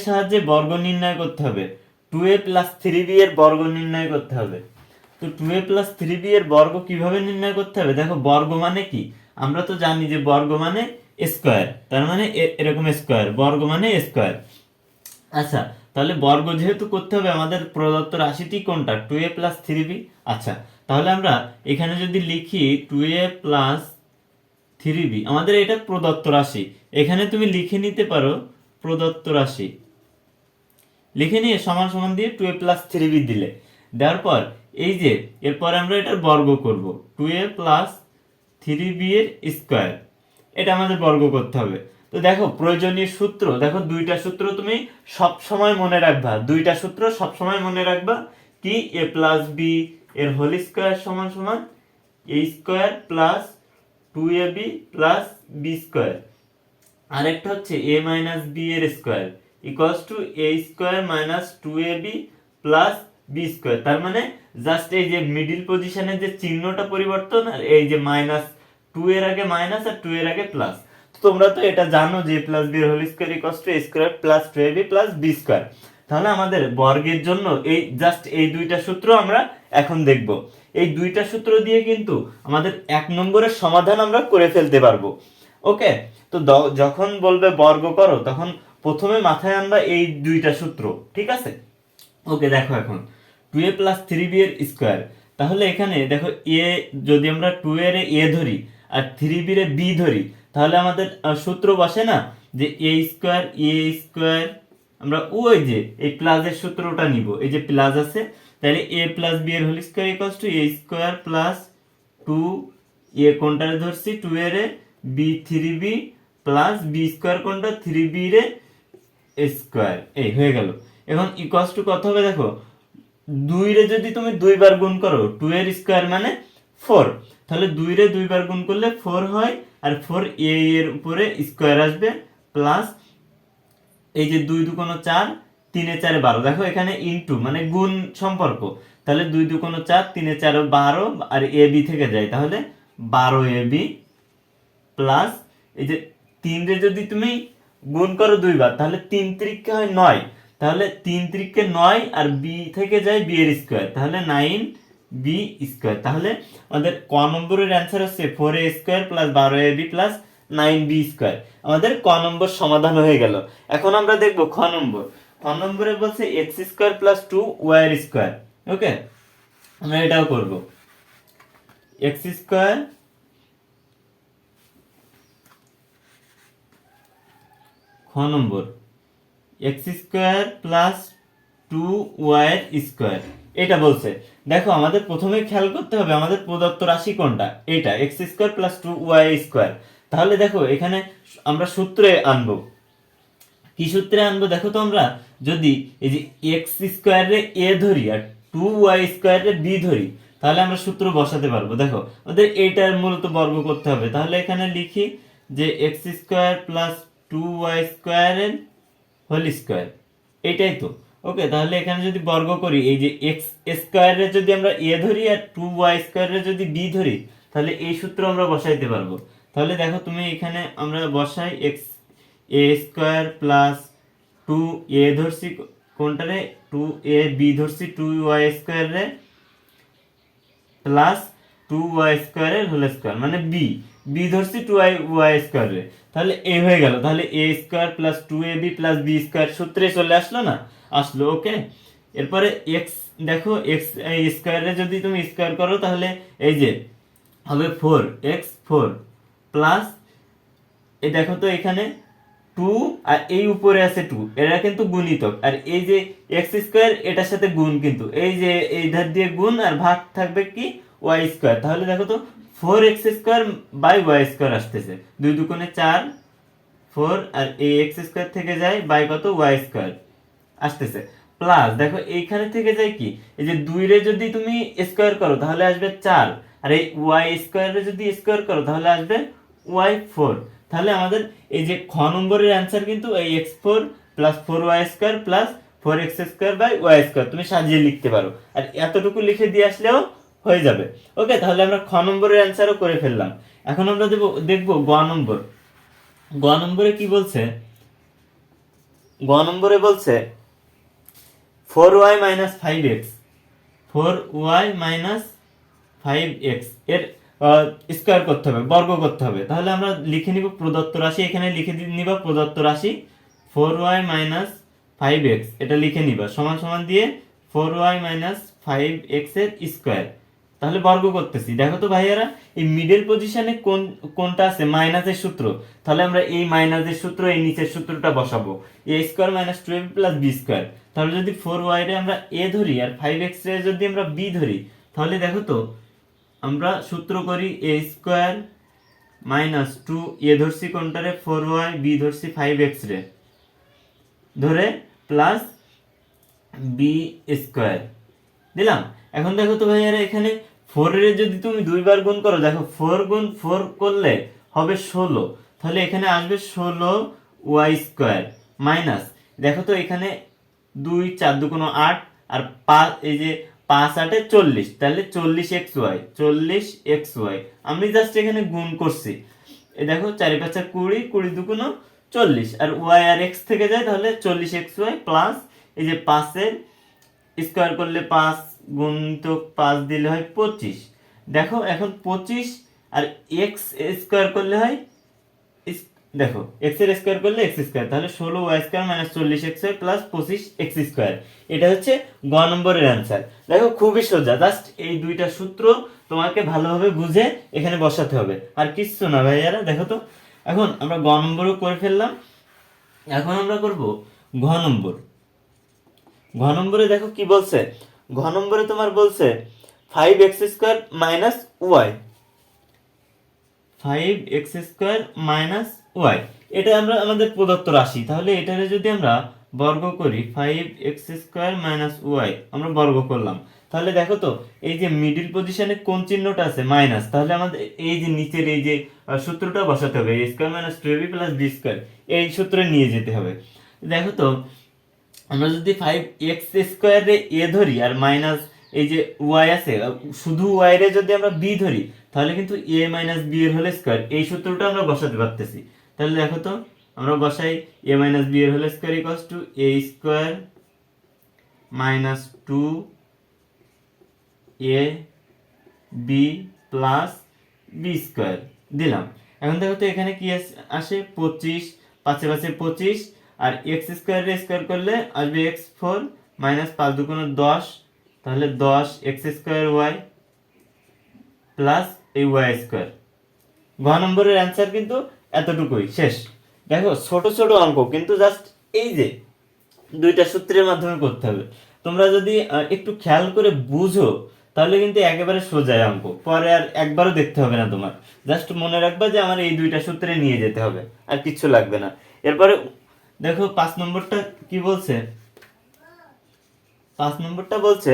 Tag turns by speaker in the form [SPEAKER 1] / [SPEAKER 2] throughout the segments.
[SPEAKER 1] সাহায্যে বর্গ নির্ণয় করতে হবে। 2a প্লাস 3b এর বর্গ নির্ণয় করতে হবে। তো 2a প্লাস 3b এর বর্গ কিভাবে নির্ণয় করতে হবে? দেখো, বর্গ মানে কি? আমরা তো জানি যে বর্গ মানে স্কয়ার, তার মানে এরকম স্কয়ার, বর্গ মানে স্কয়ার। আচ্ছা, তাহলে বর্গ যেহেতু করতে হবে, আমাদের প্রদত্ত রাশিটি কোনটা? 2a plus 3b। আচ্ছা, তাহলে আমরা এখানে যদি লিখি 2a প্লাস 3b, আমাদের এটা প্রদত্ত রাশি। এখানে তুমি লিখে নিতে পারো প্রদত্ত রাশি, লিখে নিয়ে সমান সমান দিয়ে 2a প্লাস 3b দিলে, দেওয়ার পর এই যে এরপর আমরা এটার বর্গ করব, 2a প্লাস 3b এর স্কয়ার, এটা আমাদের বর্গ করতে হবে। তো দেখো, প্রয়োজনীয় সূত্র দেখো, দুইটা সূত্র তুমি সব সময় মনে রাখবা, দুইটা সূত্র সব সময় মনে রাখবা। কি? a প্লাস b এর হোল স্কয়ার সমান সমান a square plus 2ab plus b square, আরেকটা হচ্ছে a মাইনাস b এর square equals to a square minus 2ab plus b square. তার মানে জাস্ট এই যে মিডিল পজিশনের যে চিহ্নটা পরিবর্তন, আর এই যে মাইনাস 2 এর আগে মাইনাস আর 2 এর আগে প্লাস। তো তোমরা তো এটা জানো যে a প্লাস b এর whole square equals to a square plus 2ab plus b square. তাহলে আমাদের বর্গের জন্য এই জাস্ট এই দুইটা সূত্র আমরা এখন দেখব। এই দুইটা সূত্র দিয়ে কিন্তু আমাদের 1 নম্বরের সমাধান আমরা করে ফেলতে পারবো। ওকে, তো যখন বলবে বর্গ করো, তখন প্রথমে মাথায় আনবা এই দুইটা সূত্র, ঠিক আছে? ওকে, দেখো এখন 2a প্লাস 3b এর স্কয়ার, তাহলে এখানে দেখো a, যদি আমরা 2 এর a ধরি আর 3b এর b ধরি, তাহলে আমাদের সূত্র বসে না যে a স্কয়ার আমরা ওই যে এই প্লাসের সূত্রটা নিব, এই যে প্লাস আছে, তাহলে a প্লাস b এর whole square equals to a square plus 2, a কোনটারে ধরছি 2 এর b 3b plus b square কোনটা 3b রে স্কয়ার, এই হয়ে গেল। এখন ইকুয়ালস টু কত হবে? দেখো, 2 রে যদি তুমি 2 বার গুণ করো, 2 এর স্কয়ার মানে 4, তাহলে 2 রে 2 বার গুণ করলে 4 হয়, আর 4 a এর উপরে স্কয়ার আসবে প্লাস এই যে 2 2 4, 3 এ 4 12, দেখো এখানে ইনটু মানে গুণ সম্পর্ক, তাহলে 2 2 4, 3 এ 4 12, আর এ বি থেকে যায়, তাহলে 12ab প্লাস এই যে 3 রে যদি তুমি গুণ করো 2 বার, তাহলে 3 3 হয় 9, তাহলে 3 3 9, আর b থেকে যায় b এর স্কয়ার, তাহলে 9b স্কয়ার। তাহলে আমাদের ক নম্বরের অ্যানসার হচ্ছে 4a square plus 12ab plus 9b square. আমাদের ক নম্বর সমাধান হয়ে গেল। এখন আমরা দেখব খ নম্বর। খ নম্বরে বলছে x স্কয়ার প্লাস 2y এর স্কয়ার। ওকে, আমরা এটাও করব। x স্কয়ার খ নম্বর x স্কয়ার প্লাস 2y এর স্কয়ার, এটা বলছে। দেখো, আমাদের প্রথমে খেয়াল করতে হবে আমাদের প্রদত্ত রাশি কোনটা, এটা x square plus 2y square. তাহলে দেখো, এখানে আমরা সূত্রে আনবো। কি সূত্রে আনবো? দেখো তো, আমরা যদি এই যে x স্কয়ার রে a ধরি আর 2y স্কয়ার রে b ধরি, তাহলে আমরা সূত্র বসাতে পারবো। দেখো, আমাদের এইটার মূলত বর্গ করতে হবে, তাহলে এখানে লিখি যে x square plus 2y square এর হোল স্কয়ার, এটাই তো। ওকে, তাহলে এখানে যদি বর্গ করি, এই যে x স্কয়ার এর যদি আমরা a ধরি আর 2y স্কয়ার এর যদি b ধরি, তাহলে এই সূত্র আমরা বসাইতে পারবো। তাহলে দেখো, তুমি এখানে আমরা বসাই x a square plus 2a ধরছি কোনটারে 2a, b ধরছি 2y স্কয়ার রে প্লাস 2y স্কয়ার এর হোল স্কয়ার, মানে b ধরছি 2y স্কয়ার রে, তাহলে a হয়ে গেল। তাহলে a square plus 2ab plus b square সূত্রে চলে আসলো না? আসলো। ওকে, এরপরে x, দেখো x স্কয়ার রে যদি তুমি স্কয়ার করো, তাহলে এই যে হবে 4x4 প্লাস এই দেখো তো এখানে 2, আর এই উপরে আছে 2, এরা কিন্তু গুণিতক, আর এই যে x স্কয়ার এটার সাথে গুণ, কিন্তু এই যে এই ধার দিয়ে গুণ আর ভাগ থাকবে কি y স্কয়ার। তাহলে দেখো তো 4x square by y square আসতেছে, 2 2 4, 4, আর এই x স্কয়ার থেকে যায় বাই কত y স্কয়ার আসতেছে, প্লাস দেখো এইখানে থেকে যায় কি, এই যে 2 রে যদি তুমি স্কয়ার করো তাহলে আসবে 4, আর এই y স্কয়ার রে যদি স্কয়ার করো তাহলে আসবে y4। তাহলে আমাদের এই যে খ নম্বরের অ্যানসার কিন্তু এই x4 plus 4y square plus 4x square by y square, তুমি সাজিয়ে লিখতে পারো, আর এতটুকু লিখে দিয়ে আসলেও হয়ে যাবে। ওকে, তাহলে আমরা খ নম্বরের অ্যানসারও করে ফেললাম। এখন আমরা দেখব গ নম্বর। গ নম্বরে কি বলছে? 2a প্লাস 3b এর whole square, 2a plus 3b এর হোল স্কয়ার, তাহলে দেখো, 2a প্লাস 3b এর whole square equals to 4a plus 2b এর whole square. 2a plus 3b এর whole square equals to 4a plus 2b এর whole square. তাহলে আমরা দেখব গ নম্বর। গ নম্বরে কি বলছে? গ নম্বরে বলছে 4y minus 5x 4y minus 5x এর স্কয়ার করতে হবে, বর্গ করতে হবে। তাহলে আমরা লিখে নিব প্রদত্ত রাশি, এখানে লিখে নিবা প্রদত্ত রাশি 4y মাইনাস 5x, এটা লিখে নিবা সমান সমান দিয়ে 4y মাইনাস 5x এর স্কয়ার। তাহলে বর্গ করতেছি। দেখো তো ভাইয়ারা, এই মিডল পজিশনে কোনটা আছে? মাইনাসের সূত্র। তাহলে আমরা এই মাইনাসের সূত্র, এই নিচের সূত্রটা বসাবো, a square minus 2ab plus b square. তাহলে যদি 4y রে আমরা a ধরি আর 5x রে যদি আমরা b ধরি, তাহলে দেখো তো আমরা সূত্র করি a স্কয়ার মাইনাস 2, a ধরছি কোনটারে? 4y, b ধরছি 5x রে, ধরে প্লাস b স্কয়ার দিলাম। এখন দেখো তো ভাইয়ারা, এখানে 4 এর যদি তুমি দুইবার গুণ করো, দেখো 4 গুণ 4 করলে হবে 16, তাহলে এখানে আসবে 16y স্কয়ার মাইনাস, দেখো তো এখানে 2 4 2 8 আর 5, এই যে 5 8 40, তাহলে 40xy, 40xy আমি জাস্ট এখানে গুণ করছি। এই দেখো 4 5 20, 20 2 40, আর y আর x থেকে যায়, তাহলে 40xy প্লাস এই যে 5 এর স্কয়ার করলে 5 গুণিতক 5 দিলে হয় 25। দেখো এখন 25 আর x স্কয়ার করলে হয়, দেখো x এর স্কয়ার করলে x স্কয়ার, তাহলে 16y square minus 40xy plus 25x square. এটা হচ্ছে গ নম্বরের অ্যান্সার। দেখো খুবই সোজা, জাস্ট এই দুইটা সূত্র তোমাকে ভালোভাবে বুঝে এখানে বসাতে হবে, আর কিচ্ছু না ভাইয়ারা। দেখো তো এখন আমরা গ নম্বরও করে ফেললাম, এখন আমরা করব ঘ নম্বর। ঘ নম্বরে দেখো কি বলছে, ঘ নম্বরে তোমার বলছে 5x square minus y, 5x square minus y, এটা আমরা আমাদের প্রদত্ত রাশি। তাহলে এটারে যদি আমরা বর্গ করি, 5x স্কয়ার মাইনাস ওয়াই আমরা বর্গ করলাম, তাহলে দেখো তো এই যে মিডিল পজিশনে কোন চিহ্নটা আছে? মাইনাস। তাহলে আমাদের এই যে নিচের এই যে সূত্রটা বসাতে হবে, a square minus 2ab plus b square, এই সূত্রে নিয়ে যেতে হবে। দেখো তো আমরা যদি 5x স্কয়ারে a ধরি আর মাইনাস এই যে y আছে, শুধু y রে যদি আমরা b ধরি, তাহলে কিন্তু a মাইনাস b এর হোল স্কয়ার, এই সূত্রটা আমরা বসাতে পারতেছি। তাহলে দেখো তো আমরা বসাই a মাইনাস b এর whole square equals to a square minus 2a b plus b square দিলাম। এখন দেখো তো এখানে কি আসে? 25, 5 এ 5 25, আর x স্কয়ার রে স্কয়ার করলে আসবে x4 মাইনাস 5 2 10, তাহলে 10 x স্কয়ার y প্লাস এই y স্কয়ার। ঘ নম্বরের অ্যান্সার কিন্তু এতটুকুই, শেষ। দেখো ছোট ছোট অঙ্ক, কিন্তু জাস্ট এই যে দুইটা সূত্রের মাধ্যমে করতে হবে। তোমরা যদি একটু খেয়াল করে বুঝো, তাহলে কিন্তু একেবারে সোজা অঙ্ক, পরে আর একবারও দেখতে হবে না তোমার। জাস্ট মনে রাখবা যে আমার এই দুইটা সূত্রে নিয়ে যেতে হবে, আর কিচ্ছু লাগবে না। এরপরে দেখো 5 নম্বরটা কি বলছে। 5 নম্বরটা বলছে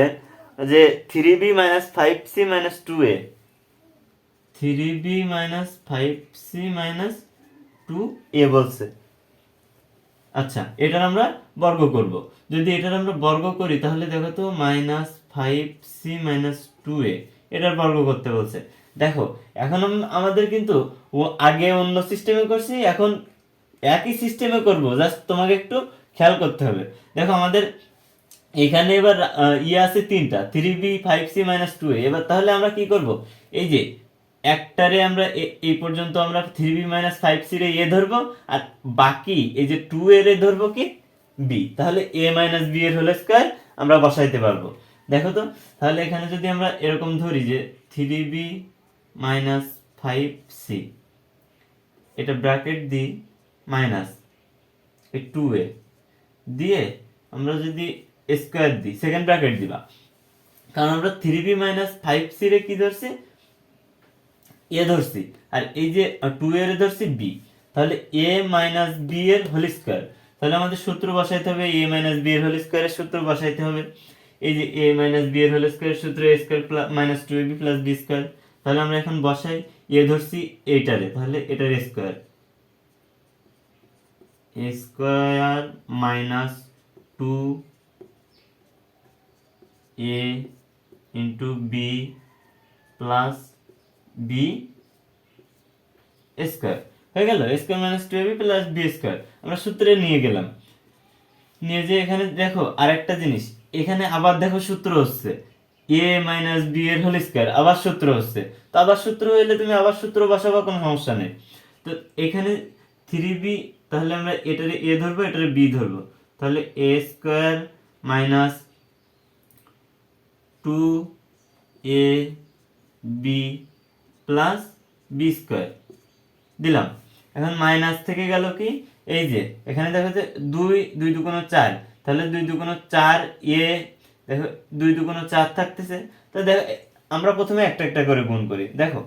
[SPEAKER 1] যে 3b minus 5c minus 2a, 3b minus 5c minus 2a বলছে। আচ্ছা, এটার আমরা বর্গ করব। যদি এটার আমরা বর্গ করি, তাহলে দেখো তো মাইনাস 5c মাইনাস 2a, এটার বর্গ করতে বলছে। দেখো এখন আমাদের কিন্তু আগে অন্য সিস্টেমে করছি, এখন একই সিস্টেমে করব, জাস্ট তোমাকে একটু খেয়াল করতে হবে। দেখো আমাদের এখানে এবার আছে তিনটা, 3b 5c মাইনাস 2a। এবার তাহলে আমরা কি করব? এই যে একটারে আমরা এই পর্যন্ত আমরা 3b মাইনাস 5c রে a ধরবো, আর বাকি এই যে 2 এর এ ধরবো কি? b। তাহলে a মাইনাস b এর হোল স্কয়ার আমরা বসাইতে পারবো। দেখো তো তাহলে এখানে যদি আমরা এরকম ধরি যে 3b মাইনাস 5c, এটা ব্র্যাকেট দিই, মাইনাস এই 2a দিয়ে আমরা যদি স্কয়ার দিই, সেকেন্ড ব্র্যাকেট দিবা, কারণ আমরা 3b মাইনাস 5c রে কি ধরছি? a ধরছি, আর এই যে 2 এর ধরছি b। তাহলে a মাইনাস b এর হোল স্কয়ার, তাহলে আমাদের সূত্র বসাইতে হবে, a মাইনাস b এর হোল স্কয়ারের সূত্র বসাইতে হবে। এই যে a মাইনাস b এর হোল স্কয়ারের সূত্র a square minus 2ab plus b square. তাহলে আমরা এখন বসাই, a ধরছি এইটারে, তাহলে এটার square, a square minus 2a into b plus b square হয়ে গেল। Square minus 2ab plus b square আমরা সূত্রে নিয়ে গেলাম। নিয়ে যে এখানে দেখো আরেকটা জিনিস, এখানে আবার দেখো সূত্র হচ্ছে এ মাইনাস বি এর হোল স্কয়ার, আবার সূত্র হচ্ছে। তো আবার সূত্র হইলে তুমি আবার সূত্র বসাবো, কোনো সমস্যা নেই। তো এখানে 3b, তাহলে আমরা এটারে এ ধরবো, এটারে বি ধরবো, তাহলে A square minus 2 B plus B square দিলাম। এখন মাইনাস থেকে গেল কি, এই যে এখানে দেখো যে 2 দুগুণ 4, তাহলে 2 দুগুণ 4 এ, দেখো 2 দুগুণ 4 থাকতেছে। তো দেখো আমরা প্রথমে একটা একটা করে গুণ করি। দেখো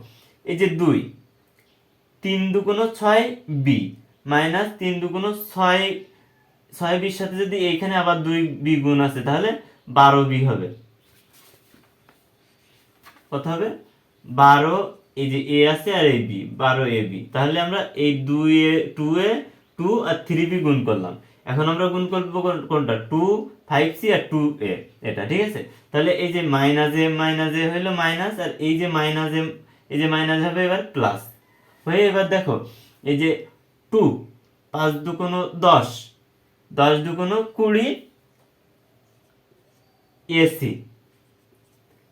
[SPEAKER 1] এই যে 2, 3 দুগুণ 6 বি মাইনাস 3 দুগুণ 6, 6 বির সাথে যদি এইখানে আবার 2 বি গুণ আছে, তাহলে 12 বি হবে। কত হবে? 12, এই যে এ আছে আর এই বি, 12 এ বি। তাহলে আমরা এই 2 আর 3 বি গুণ করলাম। এখন আমরা গুণ করবো কোনটা? 2 5 সি আর 2 এ, এটা ঠিক আছে। তাহলে এই যে মাইনাস এ হইলো মাইনাস, আর এই যে মাইনাস এ, এই যে মাইনাস হবে এবার প্লাস হয়ে। এবার দেখো এই যে 2 5 দুগুণ 10, 10 দুগুণ 20 এসি।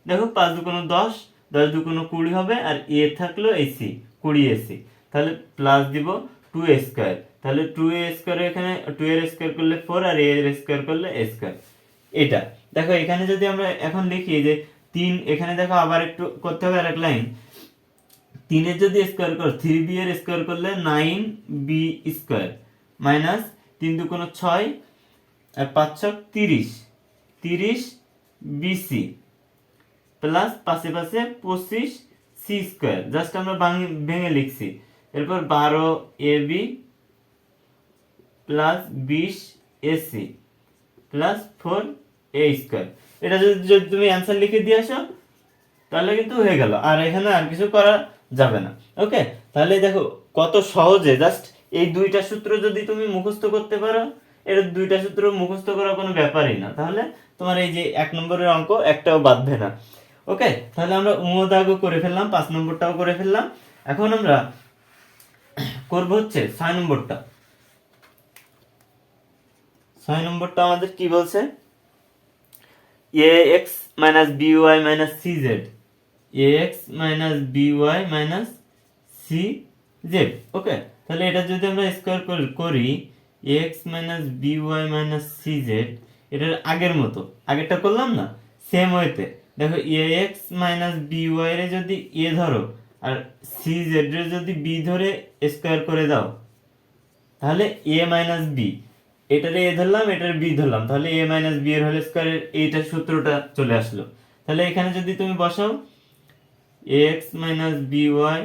[SPEAKER 1] দেখো 5 দুগুণ 10, 10 দুগুণ 20 হবে, আর এ থাকলো এসি 20 এসি। তাহলে প্লাস দিব 2 এ স্কয়ার, তাহলে 2 এ স্কয়ার, এখানে 2 এর স্কয়ার করলে 4 আর এ এর স্কয়ার করলে এ স্কয়ার। এটা দেখো এখানে যদি আমরা এখন লিখি যে 3, এখানে দেখো আবার একটু করতে হবে আরেক লাইন। 3 এর যদি স্কয়ার করো, 3b এর স্কয়ার করলে 9b স্কয়ার মাইনাস 3 দুগুণ 6 আর 5 ছক 30, 30 বিসি প্লাস পাশে পাশে 25 সি স্কয়ার। জাস্ট আমরা ভেঙে লিখছি। এরপর 12 A B plus 20 AC plus 4 A square. এটা যদি তুমি অ্যান্সার লিখে দিয়ে আসো, তাহলে কিন্তু হয়ে গেল, আর এখানে আর কিছু করা যাবে না। ওকে, তাহলে দেখো কত সহজে, জাস্ট এই দুইটা সূত্র যদি তুমি মুখস্থ করতে পারো, এর দুইটা সূত্র মুখস্থ করা কোনো ব্যাপারই না, তাহলে তোমার এই যে 1 নম্বরের অঙ্ক একটাও বাদবে না। ওকে, তাহলে আমরা দাগও করে ফেললাম, 5 নম্বরটাও করে ফেললাম। এখন আমরা করব হচ্ছে 6 নম্বরটা। 6 নম্বরটা আমাদের কি বলছে? ax minus by minus cz, ax minus by minus cz। ওকে, তাহলে এটা যদি আমরা স্কয়ার করি, ax minus by minus cz, এটার আগের মতো, আগেরটা করলাম না, সেম ওয়েতে। দেখো ax minus by এর যদি a ধরো আর cz এর যদি b ধরে স্কয়ার করে দাও, তাহলে a minus b, এটারে a ধরলাম, এটারে b ধরলাম, তাহলে a minus b এর হোল স্কয়ারের এইটা সূত্রটা চলে আসলো। তাহলে এখানে যদি তুমি বসাও ax minus by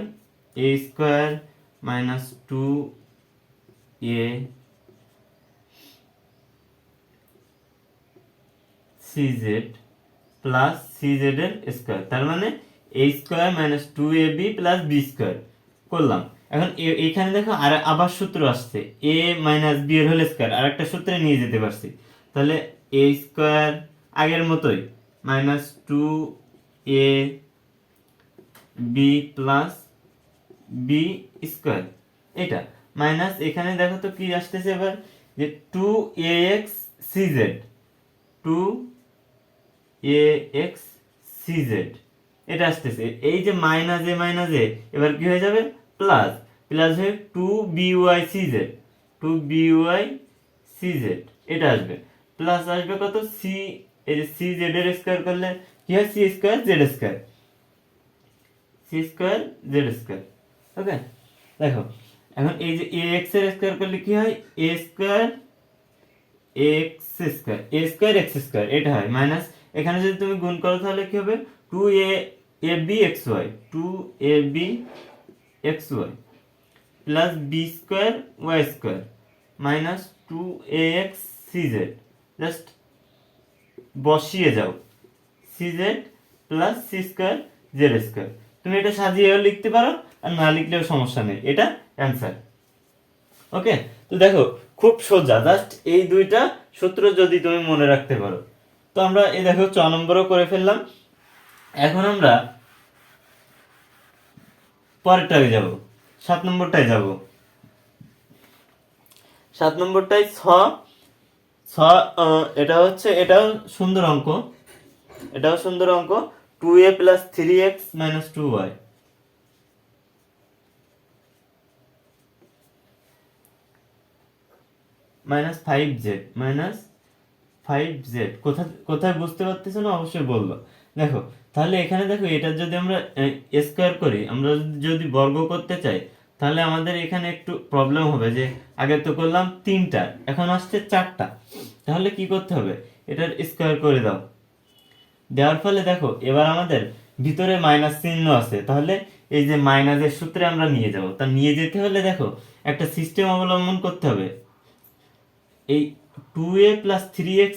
[SPEAKER 1] a square minus 2a cz plus cz এর স্কয়ার, তার মানে a square minus 2ab plus b square করলাম। এখন এখানে দেখো আর আবার সূত্র আসছে a মাইনাস b এর হোল স্কয়ার, আর একটা সূত্রে নিয়ে যেতে পারছি। তাহলে a স্কয়ার আগের মতোই minus 2ab plus b square, এটা মাইনাস এখানে দেখো তো কি আসতেছে এবার, যে 2ax cz, 2ax cz এটা আসতেছে। এই যে মাইনাস এ এবার কি হয়ে যাবে? প্লাস, প্লাস হয়ে 2by cz, 2by cz এটা আসবে। প্লাস আসবে কত? c, এই যে cz এর স্কয়ার করলে কি হয়? c square z square, c square z square. Okay, দেখো এখন এই যে ax এর স্কয়ার করলে কি হয়? a square x square, a square x square এটা হয়, মাইনাস এখানে যদি তুমি গুণ করো তাহলে কি হবে? 2abxy, 2abxy plus b square y square minus 2ax cz। Just বসিয়ে যাও cz plus c square z square. তুমি এটা সাজিয়েও লিখতে পারো, আর না লিখলেও সমস্যা নেই, এটা অ্যান্সার। ওকে, তো দেখো খুব সোজা, জাস্ট এই দুইটা সূত্র যদি তুমি মনে রাখতে পারো। তো আমরা এই দেখো 6 নম্বরও করে ফেললাম। এখন আমরা পরেরটায় যাব, 7 নম্বরটায় যাব। 7 নম্বরটায় এটা হচ্ছে, এটাও সুন্দর অঙ্ক, এটাও সুন্দর অঙ্ক। 2a plus 3x minus 2y minus 5z minus 5z। কোথায় কোথায় বুঝতে পারতেছো না অবশ্যই বলবো। দেখো তাহলে এখানে দেখো, এটা যদি আমরা স্কোয়ার করি, আমরা যদি বর্গ করতে চাই, তাহলে আমাদের এখানে একটু প্রবলেম হবে যে আগে তো করলাম 3টা, এখন আসছে 4টা। তাহলে কি করতে হবে, এটার স্কোয়ার করে দাও। দেওয়ার ফলে দেখো এবার আমাদের ভিতরে মাইনাস চিহ্ন আছে, তাহলে এই যে মাইনাসের সূত্রে আমরা নিয়ে যাব। তা নিয়ে যেতে হলে দেখো একটা সিস্টেম অবলম্বন করতে হবে। এই 2a প্লাস 3x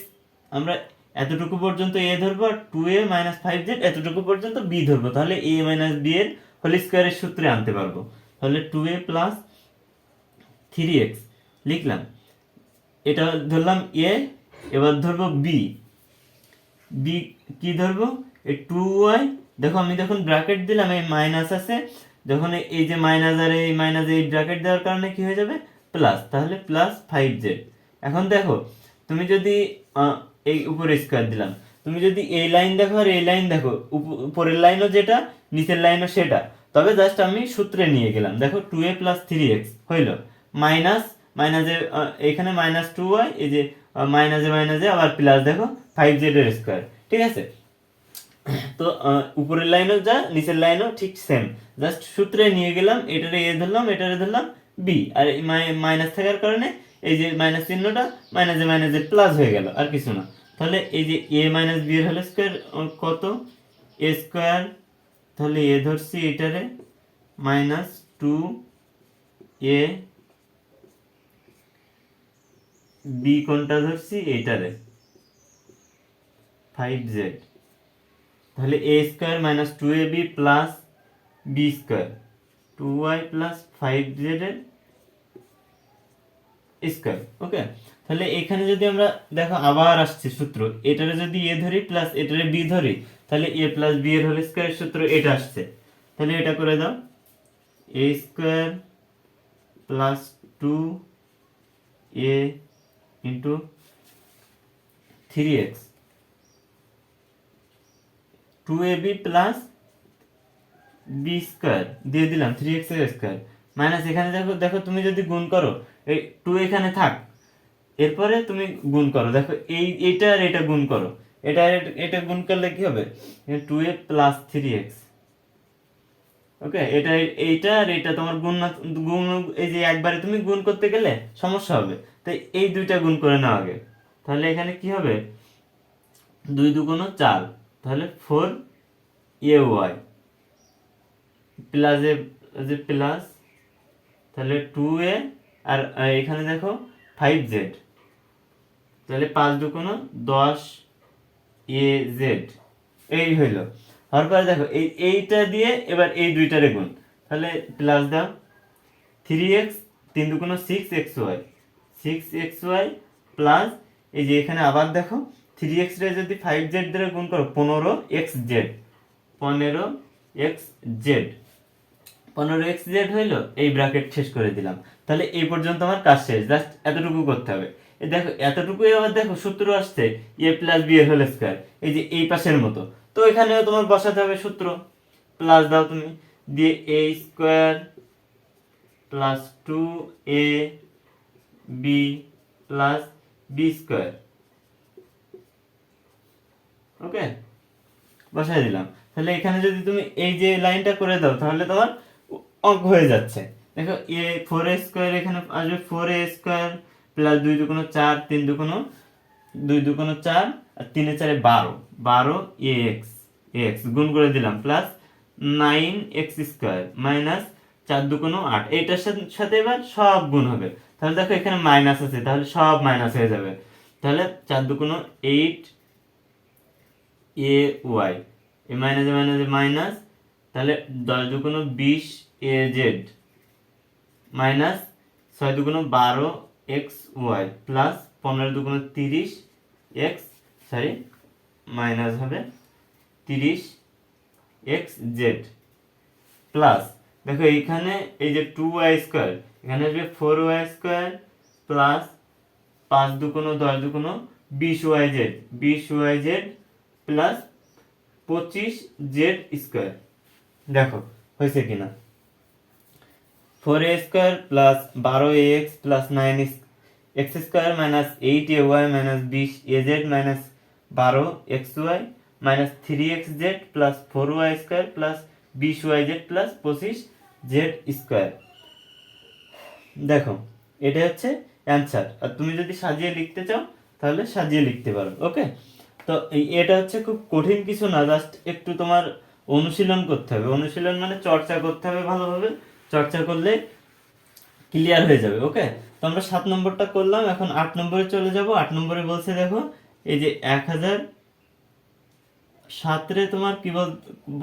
[SPEAKER 1] আমরা এতটুকু পর্যন্ত a ধরবো, আর 2a মাইনাস 5z এতটুকু পর্যন্ত b ধরবো, তাহলে a মাইনাস b এর হোল স্কোয়ারের সূত্রে আনতে পারবো। তাহলে 2a প্লাস 3x লিখলাম, এটা ধরলাম a, এবার ধরবো b। বি কি ধরবো, এই 2y। দেখো আমি যখন ব্র্যাকেট দিলাম, এই মাইনাস আছে, যখন এই যে মাইনাস আর এই মাইনাস, এই ব্র্যাকেট দেওয়ার কারণে কি হয়ে যাবে, প্লাস, তাহলে প্লাস 5z। এখন দেখো তুমি যদি এই উপরে স্কোয়ার দিলাম, তুমি যদি এই লাইন দেখো আর এই লাইন দেখো, উপরের লাইনও যেটা, নিচের লাইনও সেটা, তবে জাস্ট আমি সূত্রে নিয়ে গেলাম। দেখো 2a প্লাস 3x হইল মাইনাস মাইনাসে, এখানে মাইনাস 2y, এই যে মাইনাসে মাইনাসে আবার প্লাস, দেখো 5z এর স্কোয়ার। ঠিক আছে, তো উপরের লাইনও যা, নিচের লাইনও ঠিক সেম, জাস্ট সূত্রে নিয়ে গেলাম, এটারে এ ধরলাম, এটারে ধরলাম বি, আর মাইনাস থাকার কারণে এই যে মাইনাস চিহ্নটা মাইনাসে মাইনাসে প্লাস হয়ে গেল, আর কিছু না। তাহলে এই যে এ মাইনাস বি এর হোল স্কোয়ার কত, এ স্কোয়ার, তাহলে এ ধরছি এটারে মাইনাস 2a, বি কোনটা ধরছি এইটারে 5z। তাহলে A square minus 2ab plus B square 2y plus 5z এর স্কোয়ার। ওকে, তাহলে এখানে যদি আমরা দেখো আবার আসছে সূত্র, এটারে যদি এ ধরি প্লাস এটারে বি ধরি, তাহলে এ প্লাস বি এর হোল স্কোয়ার সূত্র এটা আসছে। তাহলে এটা করে দাও, A square plus 2a into 3x 2ab plus B square দিয়ে দিলাম 3x এর স্কোয়ার মাইনাস, এখানে দেখো দেখো তুমি যদি গুণ করো, এই 2 এখানে থাক, এরপরে তুমি গুণ করো, দেখো এইটা আর এটা গুণ করো, এটা আর এটা গুণ করলে কি হবে, 2a প্লাস 3x। ওকে, এটা এইটা আর এটা তোমার গুণ না, গুণ, এই যে একবারে তুমি গুণ করতে গেলে সমস্যা হবে, তাই এই দুইটা গুণ করে নাও আগে। তাহলে এখানে কি হবে, 2 2 4, তাহলে 4ay প্লাস যে প্লাস, তাহলে 2a, আর এখানে দেখো 5z, তাহলে 5 2 10 az, এই হইল। তারপরে দেখো এইটা দিয়ে এবার এই দুইটারে গুণ, তাহলে প্লাস দাও 3x 3 2 6xy 6xy প্লাস, এই যে এখানে আবার দেখো 3x রে যদি 5z দ্বারা গুণ করো 15xz 15xz 15xz হইলো, এই ব্র্যাকেট শেষ করে দিলাম। তাহলে এই পর্যন্ত আমার কাজ শেষ, জাস্ট এতটুকু করতে হবে। এই দেখো এতটুকুই, আবার দেখো সূত্র আসছে এ প্লাস বি এর হোল স্কয়ার, এই যে এই পাশের মতো, তো এখানেও তোমার বসাতে হবে সূত্র, প্লাস দাও তুমি, দিয়ে A square plus 2a B plus B square. Okay, বসাই দিলাম। তাহলে এখানে যদি তুমি এই যে লাইনটা করে দাও, তাহলে তোমার অঙ্ক হয়ে যাচ্ছে। দেখো এ 4a স্কয়ার এখানে আসবে 4a স্কয়ার প্লাস 2 2 4 3 2 2 2 4 আর 3 4 12 12 ax ax গুণ করে দিলাম, প্লাস 9x স্কয়ার মাইনাস 4 2 8, এইটার সাথে এবার সব গুণ হবে। তাহলে দেখো এখানে মাইনাস আছে, তাহলে সব মাইনাস হয়ে যাবে। তাহলে 4 2 8 ay, এ মাইনাসে মাইনাসে মাইনাস, তাহলে 10 2 20 az minus 6 2 12 xy plus 15 2 30 x, sorry minus হবে 30 xz প্লাস, দেখো এইখানে এই যে 2y স্কয়ার, এখানে আসবে 4y স্কয়ার প্লাস 5 দুগুণ 10 দুগুণ 20 YZ 20 YZ plus 25 Z square. দেখো হয়েছে কিনা, 4a square plus 12ax plus 9x square minus 8ay minus 20az minus 12xy minus 3xz plus 4y square plus 20yz plus 25z square. দেখো এটা হচ্ছে answer. আর তুমি যদি সাজিয়ে লিখতে চাও তাহলে সাজিয়ে লিখতে পারো। ওকে, তো এটা হচ্ছে খুব কঠিন কিছু না, জাস্ট একটু তোমার অনুশীলন করতে হবে। অনুশীলন মানে চর্চা করতে হবে ভালোভাবে, চর্চা করলে ক্লিয়ার হয়ে যাবে। ওকে, তো আমরা 7 নম্বরটা করলাম, এখন 8 নম্বরে চলে যাব। 8 নম্বরে বলছে দেখো এই যে 1007 রে তোমার কি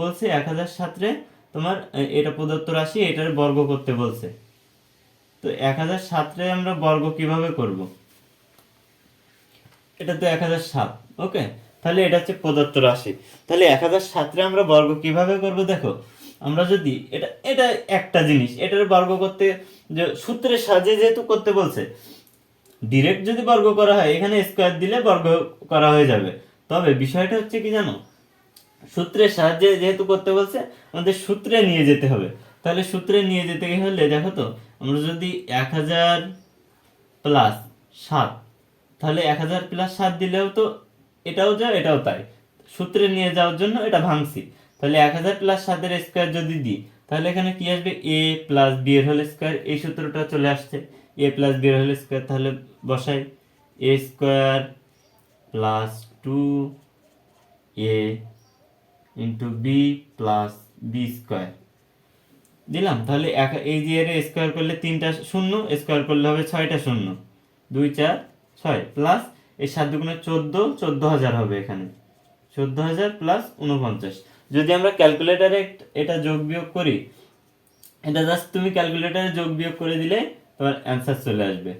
[SPEAKER 1] বলছে 1007 রে তোমার এটা প্রদত্ত রাশি, এটার বর্গ করতে বলছে। তো 1007 রে আমরা বর্গ কিভাবে করব? এটা তো 1007। ওকে, তাহলে এটা হচ্ছে প্রদত্ত রাশি। তাহলে 1007 রে আমরা বর্গ কিভাবে করব? দেখো আমরা যদি এটা এটা একটা জিনিস, এটার বর্গ করতে যে সূত্রের সাহায্যে যেহেতু করতে বলছে, ডিরেক্ট যদি বর্গ করা হয় এখানে স্কয়ার দিলে বর্গ করা হয়ে যাবে। তবে বিষয়টা হচ্ছে কি জানো, সূত্রের সাহায্যে যেহেতু করতে বলছে আমাদের সূত্রে নিয়ে যেতে হবে। তাহলে সূত্রে নিয়ে যেতে হলে দেখো তো, আমরা যদি 1000 প্লাস 7, তাহলে 1000 প্লাস 7 দিলেও তো এটাও যা এটাও তাই, সূত্রে নিয়ে যাওয়ার জন্য এটা ভাঙছি। তাহলে 1000 প্লাস 7 এর স্কয়ার যদি দিই তাহলে এখানে কি আসবে, a প্লাস b এর হোল স্কয়ার। এই সূত্রটা চলে আসছে, a প্লাস b এর হোল স্কয়ার। তাহলে বসাই a square plus 2a into b plus B square দিলাম। তাহলে এই যে এর স্কয়ার করলে 3টা শূন্য, স্কয়ার করলে হবে 6টা শূন্য, 2 4 6 প্লাস এই 7 দুগুণে 14, 14000 হবে এখানে, 14000 প্লাস 49। যদি আমরা ক্যালকুলেটরে এটা যোগ বিয়োগ করি, এটা জাস্ট তুমি ক্যালকুলেটরে যোগ বিয়োগ করে দিলে তোমার অ্যান্সার চলে আসবে।